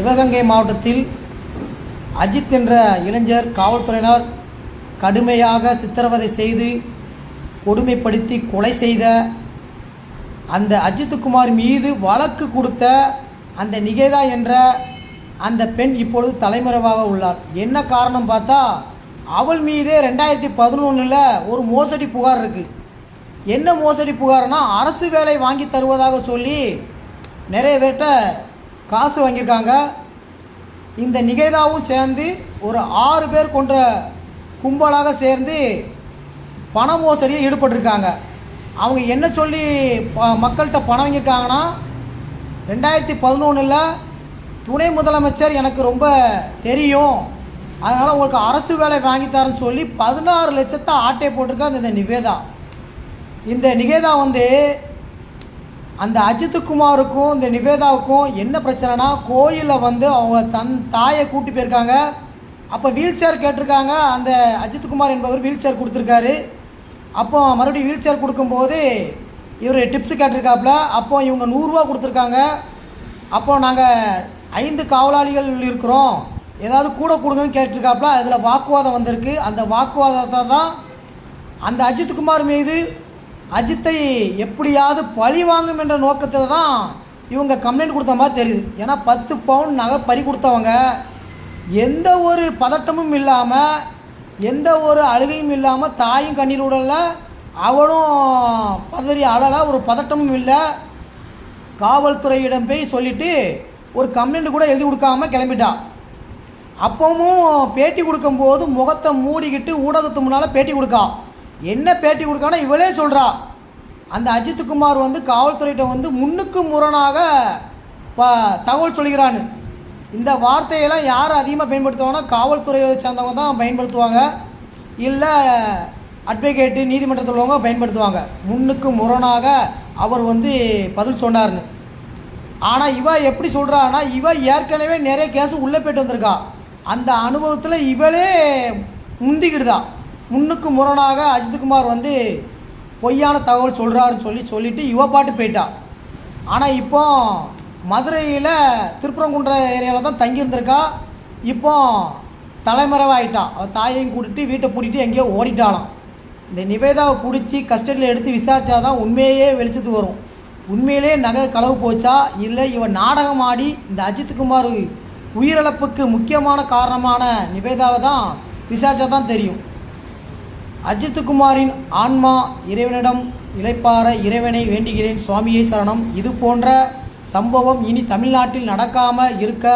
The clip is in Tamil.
சிவகங்கை மாவட்டத்தில் அஜித் என்ற இளைஞர் காவல்துறையினர் கடுமையாக சித்திரவதை செய்து கொடுமைப்படுத்தி கொலை செய்த அந்த அஜித்குமார் மீது வழக்கு கொடுத்த அந்த நிகேதா என்ற அந்த பெண் இப்பொழுது தலைமறைவாக உள்ளார். என்ன காரணம் பார்த்தா, அவள் மீதே 2011 ஒரு மோசடி புகார் இருக்குது. என்ன மோசடி புகார்னா, அரசு வேலை வாங்கி தருவதாக சொல்லி நிறைய பேர்கிட்ட காசு வாங்கியிருக்காங்க. இந்த நிகேதாவும் சேர்ந்து ஒரு 6 பேர் கொண்ட கும்பலாக சேர்ந்து பண மோசடியில் ஈடுபட்டிருக்காங்க. அவங்க என்ன சொல்லி மக்கள்கிட்ட பணம் வாங்கியிருக்காங்கன்னா, 2011 துணை முதலமைச்சர் எனக்கு ரொம்ப தெரியும், அதனால் உங்களுக்கு அரசு வேலை வாங்கித்தாருன்னு சொல்லி 16 லட்சத்தை ஆட்டை போட்டிருக்காங்க இந்த நிவேதா. இந்த நிகேதா அந்த அஜித்குமாருக்கும் இந்த நிவேதாவுக்கும் என்ன பிரச்சனைனா, கோயிலில் அவங்க தாயை கூட்டி போயிருக்காங்க. அப்போ வீல் சேர் கேட்டிருக்காங்க. அந்த அஜித்குமார் என்பவர் வீல் சேர் கொடுத்துருக்காரு. அப்போ மறுபடியும் வீல் சேர் கொடுக்கும்போது இவர் டிப்ஸு கேட்டிருக்காப்புல. அப்போ இவங்க 100 ரூபா கொடுத்துருக்காங்க. அப்போ நாங்கள் 5 காவலாளிகள் இருக்கிறோம், ஏதாவது கூட கொடுங்கன்னு கேட்டிருக்காப்புல. அதில் வாக்குவாதம் வந்திருக்கு. அந்த வாக்குவாதத்தை தான் அந்த அஜித்குமார் மீது அஜித்தை எப்படியாவது பழி வாங்கும் என்ற நோக்கத்தில் தான் இவங்க கம்ப்ளைண்ட் கொடுத்த மாதிரி தெரியுது. ஏன்னா 10 பவுன் நகை பறி கொடுத்தவங்க எந்த ஒரு பதட்டமும் இல்லாமல், எந்த ஒரு அழுகையும் இல்லாமல், தாயும் கண்ணீர் விடலை, அவளும் பதறி அழலை, ஒரு பதட்டமும் இல்லை. காவல்துறையிடம் போய் சொல்லிவிட்டு ஒரு கம்ப்ளைண்ட் கூட எழுதி கொடுக்காம கிளம்பிட்டா. அப்பவும் பேட்டி கொடுக்கும்போது முகத்தை மூடிக்கிட்டு ஊடகத்து முன்னால் பேட்டி கொடுக்கா. என்ன பேட்டி கொடுக்கானா, இவளே சொல்கிறா, அந்த அஜித்குமார் காவல்துறையிட்ட முன்னுக்கு முரணாக தகவல் சொல்கிறான்னு. இந்த வார்த்தையெல்லாம் யார் அதிகமாக பயன்படுத்துவாங்கன்னா, காவல்துறையை சேர்ந்தவங்க தான் பயன்படுத்துவாங்க, இல்லை அட்வொகேட்டு நீதிமன்றத்தில் உள்ளவங்க பயன்படுத்துவாங்க. முன்னுக்கு முரணாக அவர் பதில் சொன்னார்னு. ஆனால் இவ எப்படி சொல்கிறான்னா, இவ ஏற்கனவே நிறைய கேஸு உள்ளே போய்ட்டு வந்திருக்கா. அந்த அனுபவத்தில் இவளே முந்திக்கிடுதா. முன்னுக்கு முரணாக அஜித்குமார் பொய்யான தகவல் சொல்கிறாருன்னு சொல்லிவிட்டு இவ பாட்டு போயிட்டா. ஆனால் இப்போ மதுரையில் திருப்பரங்குன்ற ஏரியாவில் தான் தங்கியிருந்திருக்கா. இப்போ தலைமறைவாகிட்டா. அவள் தாயையும் கூட்டிட்டு வீட்டை பூட்டிட்டு எங்கேயோ ஓடிட்டாலாம். இந்த நிவேதாவை பிடிச்சி கஸ்டடியில் எடுத்து விசாரித்தா தான் உண்மையே வெளிச்சத்துக்கு வரும். உண்மையிலே நகை களவு போச்சா, இல்லை இவன் நாடகம் ஆடி இந்த அஜித்குமார் உயிரிழப்புக்கு முக்கியமான காரணமான நிவேதாவை தான் விசாரித்தா தான் தெரியும். அஜித்குமாரின் ஆன்மா இறைவனிடம் இளைப்பாற இறைவனை வேண்டுகிறேன், சுவாமியை சரணம். இது போன்ற சம்பவம் இனி தமிழ்நாட்டில் நடக்காமல் இருக்க